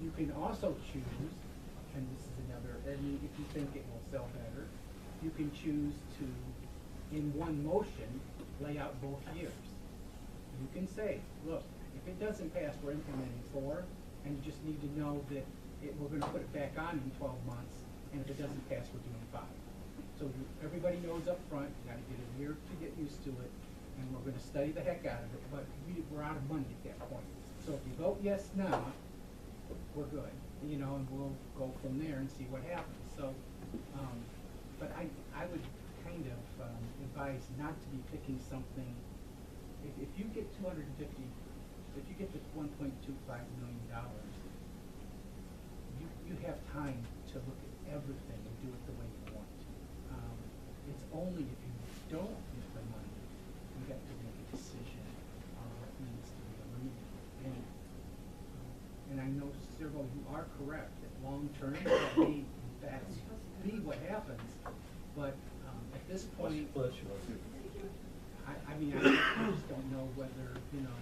You can also choose, and this is another, I mean, if you think it will sell better, you can choose to, in one motion, lay out both years. You can say, look, if it doesn't pass, we're implementing 4, and you just need to know that we're gonna put it back on in 12 months, and if it doesn't pass, we're doing 5. So everybody knows up front, you gotta get a year to get used to it, and we're gonna study the heck out of it, but we're out of money at that point. So if you vote yes now, we're good, you know, and we'll go from there and see what happens. So, but I would kind of advise not to be picking something. If you get 250, if you get the $1.25 million, you have time to look at everything and do it the way you want to. It's only if you don't get the money, you have to make a decision on what needs to be eliminated. And I know, Servo, you are correct that long term that may in fact be what happens, but at this point, I mean, I just don't know whether, you know,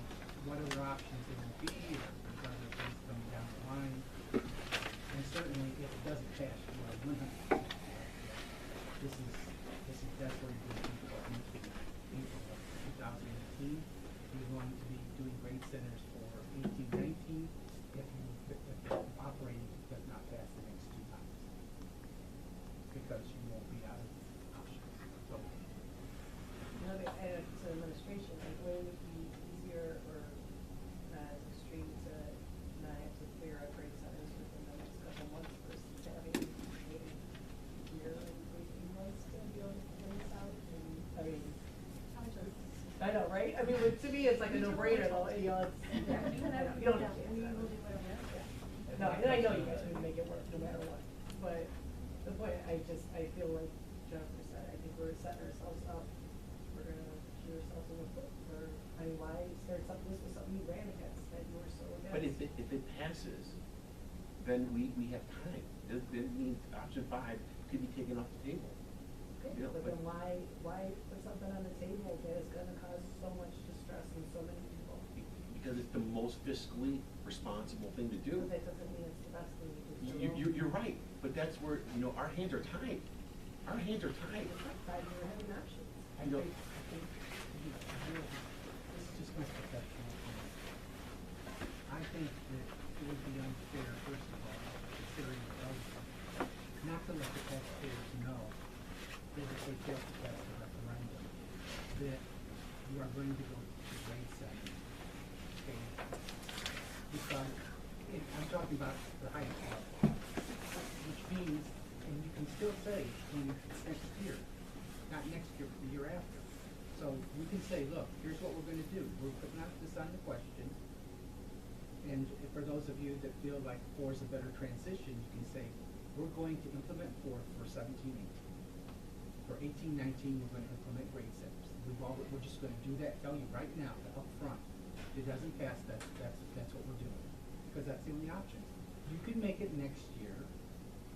what other options there will be, or other things coming down the line. And certainly, if it doesn't pass, you are 100%. That's where you're going to be for April of 2018. You're going to be doing grade centers for 18-19 if the operating does not pass the next 2 times, because you won't be out of options. So, another add to administration, like would it be easier or as a stream to not have to clear up grade centers within the next couple months versus having maybe a year and 18 months to be able to figure this out? And I mean, I know, right? I mean, to me, it's like a no-brainer though, you know, it's, yeah, you don't have to. No, and I know you guys would make it work no matter what, but the point, I feel like Jennifer said, I think we're setting ourselves up, we're gonna shoot ourselves in the foot, or, I mean, why start something, this was something you ran against, that you were so against? But if it passes, then we have time. That means option 5 could be taken off the table. Okay, You know, but then why put something on the table that is gonna cause so much distress in so many people? Because it's the most fiscally responsible thing to do. But that doesn't mean it's the best thing to do. You're right, but that's where, you know, our hands are tied. Our hands are tied. You're having options. I think this is just my professional opinion. I think that it would be unfair, first of all, considering the budget, not to let the taxpayers know that if they fail to pass the referendum, that you are going to go to grade 7. Okay? Because I'm talking about the highest level, which means, and you can still say, next year, not next year, but the year after. So we can say, look, here's what we're going to do. We're putting this on the question. And for those of you that feel like 4 is a better transition, you can say, we're going to implement 4 for 17-18. For 18-19, we're going to implement grade centers. We're just going to do that, tell you right now, up front. If it doesn't pass, that's what we're doing. Because that's the only option. You can make it next year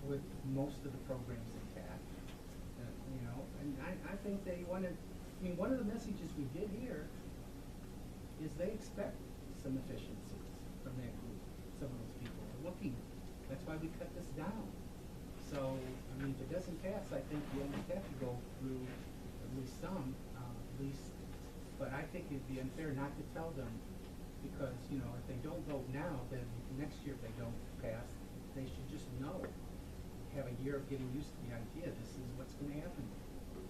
with most of the programs intact. You know, and I think they want to, I mean, one of the messages we did here is they expect some efficiencies from that group. Some of those people are looking. That's why we cut this down. So, I mean, if it doesn't pass, I think you almost have to go through at least some, but I think it'd be unfair not to tell them, because, you know, if they don't vote now, then next year if they don't pass, they should just know. Have a year of getting used to the idea, this is what's going to happen.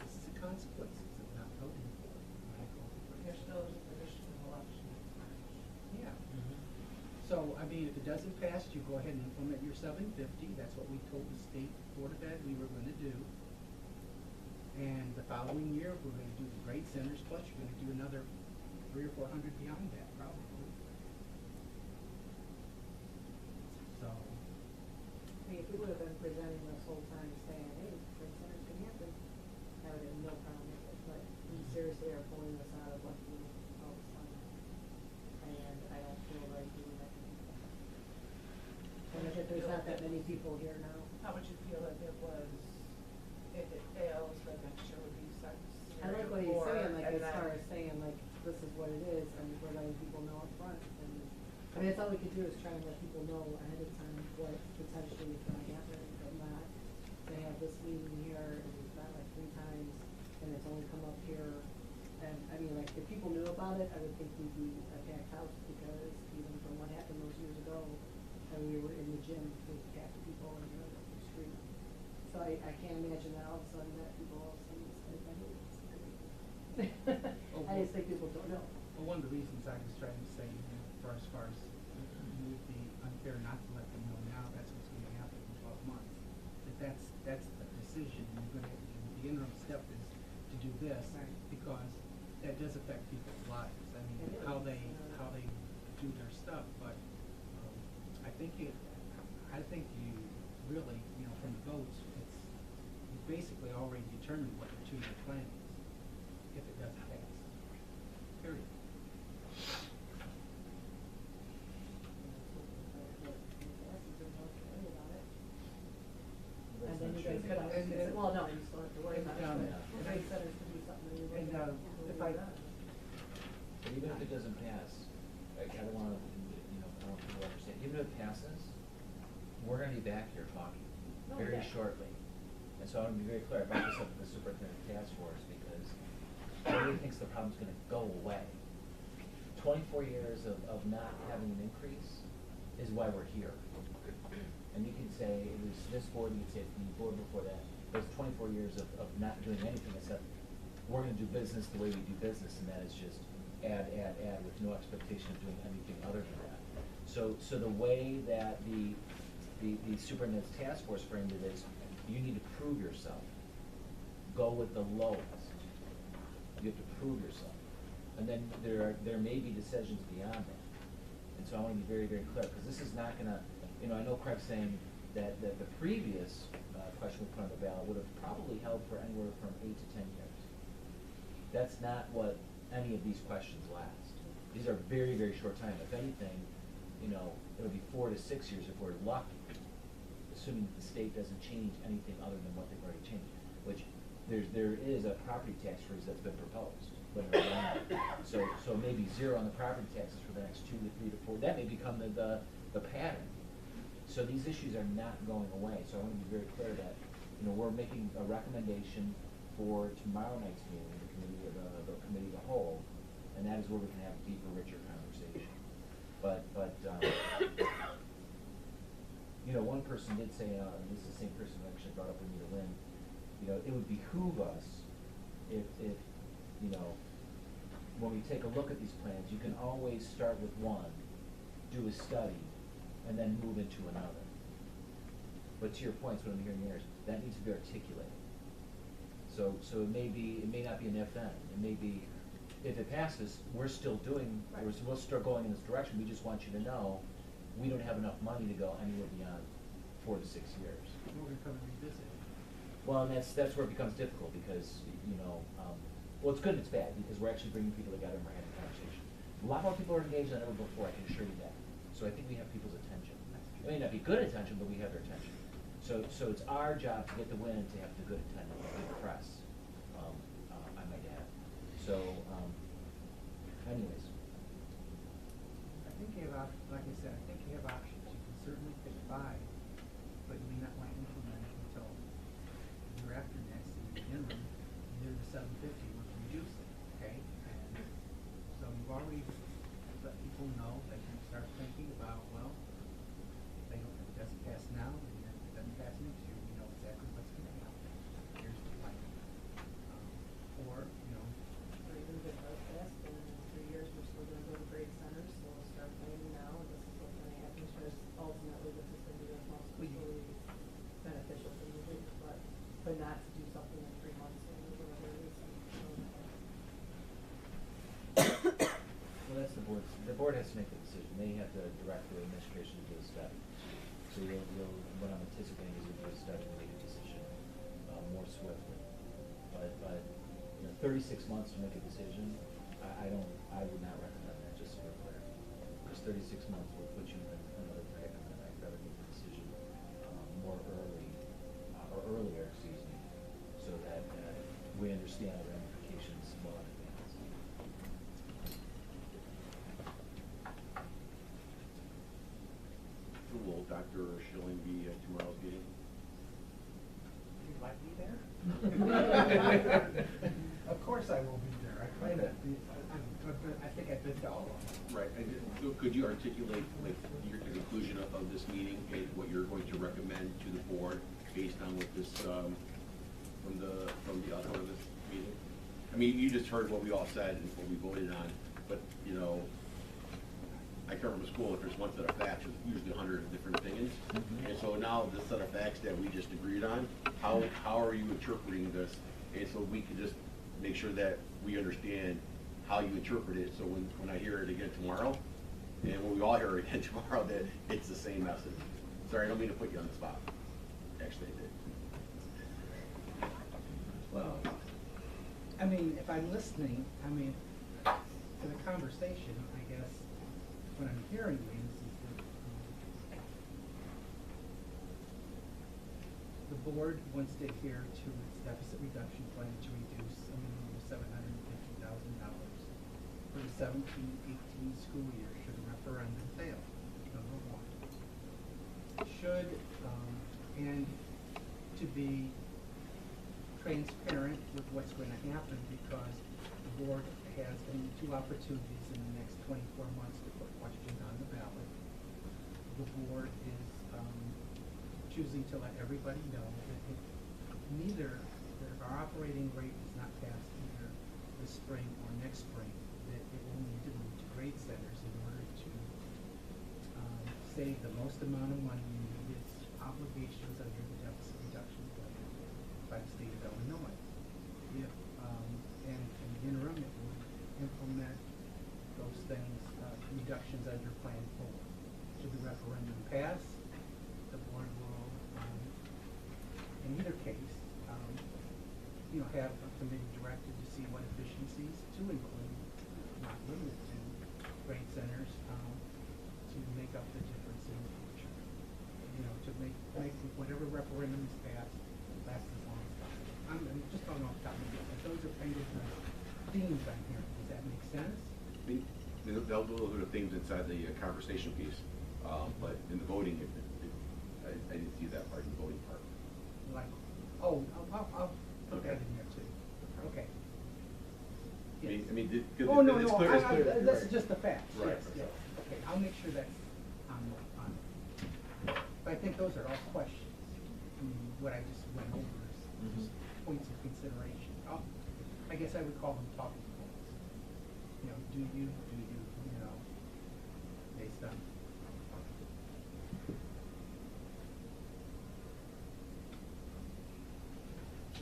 This is the consequences of not voting for it. There's still a traditional election. Yeah. So, I mean, if it doesn't pass, you go ahead and implement your 750. That's what we told the state Board of Ed we were going to do. And the following year, we're going to do the grade centers, plus you're going to do another 300 or 400 beyond that, probably. So. I mean, if we would have been presenting this whole time saying, hey, grade centers can happen, I would have no problem with it. But we seriously are pulling this out of left field all the time. And I don't feel like doing that. And if there's not that many people here now. How would you feel if it was, if it fails, then next year would be such I like what he's saying, like, as far as saying, like, this is what it is, and we're letting people know up front. And I mean, that's all we could do is try and let people know ahead of time. gym to pack people in your street. So I can't imagine that all of a sudden that people all of a sudden say, I hate this. I just think people don't know. Well, one of the reasons I was trying to say, you know, for as far as it would be unfair not to let them know now, that's what's going to happen in 12 months. That's the decision, and you're going to, the interim step is to do this, Right. because that does affect people's lives. I mean, It is. how they do their stuff, but I think you really, you know, from the votes, you basically already determined what the 2-year plan is, if it doesn't pass. Period. And then you guys could always, well, no, you still have to worry about it, but trade centers could be something that you're And, looking at. if I- But even if it doesn't pass, like, I don't wanna, you know, I don't know if people understand, even if it passes, we're gonna be back here talking Oh, very yeah. shortly. And so I wanna be very clear, I brought this up with the superintendent task force, because everybody thinks the problem's gonna go away. 24 years of not having an increase is why we're here. And you can say, it was this board, you can say it's the board before that, but it's 24 years of not doing anything except, we're gonna do business the way we do business, and that is just add with no expectation of doing anything other than that. So the way that the superintendent's task force framed it is, you need to prove yourself. Go with the lowest. You have to prove yourself. And then there may be decisions beyond that. And so I wanna be very, very clear, because this is not gonna, you know, I know Craig's saying that the previous question we put on the ballot would have probably held for anywhere from 8 to 10 years. That's not what any of these questions last. These are very, very short time. If anything, you know, it'll be 4 to 6 years if we're lucky, assuming that the state doesn't change anything other than what they've already changed, which there is a property tax freeze that's been proposed. But so maybe 0 on the property taxes for the next 2 to 3 to 4. That may become the pattern. So these issues are not going away. So I want to be very clear that, you know, we're making a recommendation for tomorrow night's meeting, the committee of the whole, and that is where we can have a deeper, richer conversation. But you know, one person did say, and this is the same person who actually brought up with me to Lynn, you know, it would behoove us if you know, when we take a look at these plans, you can always start with one, do a study, and then move into another. But to your points, what I'm hearing here is, that needs to be articulated. So it may not be an if-then, it may be, if it passes, we're still doing, Right. we'll start going in this direction, we just want you to know, we don't have enough money to go anywhere beyond 4 to 6 years. We're going to come and revisit it. Well, and that's where it becomes difficult, because, you know, well, it's good and it's bad, because we're actually bringing people together and we're having a conversation. A lot more people are engaged than ever before, I can assure you that. So I think we have people's attention. It may not be good attention, but we have their attention. So it's our job to get the win and to have the good attendance, the good press, I might add. So, anyways. I think you have, like I said, I think you have options. You can certainly pick 5, but you may not want to implement it until the year after next, in the interim, near the 750, which reduce it, okay? And so you've already let people know, they can start thinking about, well, if it doesn't pass now, and if it doesn't pass next year, we know exactly what's going to happen. Here's the plan. Or, you know, Or even if it does pass, then in 3 years, we're still gonna go to grade centers, so we'll start planning now, and this is what's gonna happen, because ultimately, this is gonna be the most mutually beneficial thing to do, but not to do something in 3 months, or whatever it is. Well, that's the board has to make the decision. They have to direct the administration to do a study. So what I'm anticipating is you'll do a study and make a decision more swiftly. But you know, 36 months to make a decision, I would not recommend that, just so we're clear. Because 36 months will put you in another predicament. I'd rather make the decision more early, or earlier, excuse me, so that we understand the ramifications well in advance. Will Dr. Schilling be at tomorrow's meeting? you'd like me there? Of course I will be there. I plan to be, I think I've been to all of them. Right, and so could you articulate, like, your the conclusion of this meeting and what you're going to recommend to the board based on what this, from the outcome of this meeting? I mean, you just heard what we all said and what we voted on, but, you know, I come from a school, if there's one set of facts, there's usually 100 different opinions. And so now this set of facts that we just agreed on, how are you interpreting this? And so we can just make sure that we understand how you interpret it, so when I hear it again tomorrow, and when we all hear it again tomorrow, that it's the same message. Sorry, I don't mean to put you on the spot. Actually, I did. Well, I mean, if I'm listening, I mean, to the conversation, I guess, what I'm hearing is that the board wants to adhere to its deficit reduction plan to reduce a minimum of $750,000 for the 17-18 school year should the referendum fail, number one. Should, and to be transparent with what's going to happen, because the board has only 2 opportunities in the next 24 months to put questions on the ballot. The board is choosing to let everybody know that if our operating rate is not passed either this spring or next spring, that it will need to move to grade centers in order to save the most amount of money and meet its obligations under the deficit reduction plan by the state of Illinois. If, and in the interim, it will implement those things, reductions under Plan 4. Should the referendum pass, the board will, in either case, have a committee directed to see what efficiencies to include, not limited to, grade centers, to make up the difference in the future. To make whatever referendum is passed last as long as possible. I'm just going off the top of my head, but those are kind of the themes I'm hearing. Does that make sense? They'll do a little bit of things inside the conversation piece, but in the voting, I didn't see that part in the voting part. Like, I'll put that in there too. Okay. Yes. I mean, Oh, no, it's no, clear, it's clear. this is just the facts. Right. Yes, yes. Okay, I'll make sure that's on. But I think those are all questions. I mean, what I just went over is just points of consideration. I guess I would call them talking points. Do you, based on.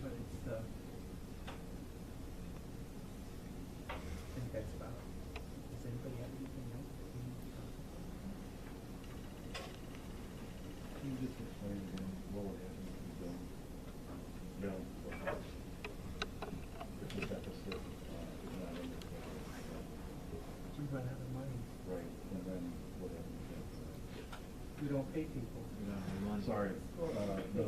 But it's, I think that's about it. Does anybody have anything else? Can you just explain again what would happen if you don't, if the deficit is not in the plan? We run out of money. Right, and then what happens after that? We don't pay people. Sorry, the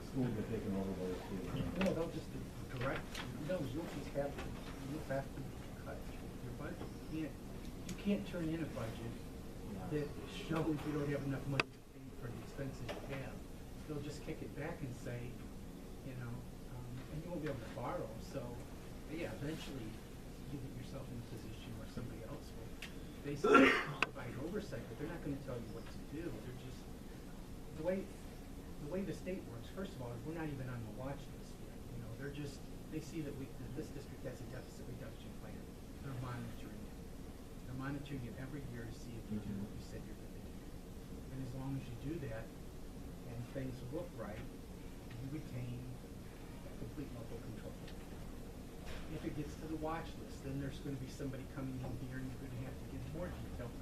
schools get taken over by the state. No, they'll just direct, you'll just have to cut your budget. You can't turn in a budget that shows you don't have enough money to pay for the expenses you have. They'll just kick it back and say, and you won't be able to borrow, so, yeah, eventually you get yourself in a position where somebody else will basically provide oversight, but they're not gonna tell you what to do. They're just, the way the state works, first of all, is we're not even on the watch list yet. They see that this district has a deficit reduction plan. They're monitoring it. They're monitoring it every year to see if you do what you said you're gonna do. And as long as you do that, and things look right, you retain complete local control. If it gets to the watch list, then there's gonna be somebody coming in here and you're gonna have to give more detailed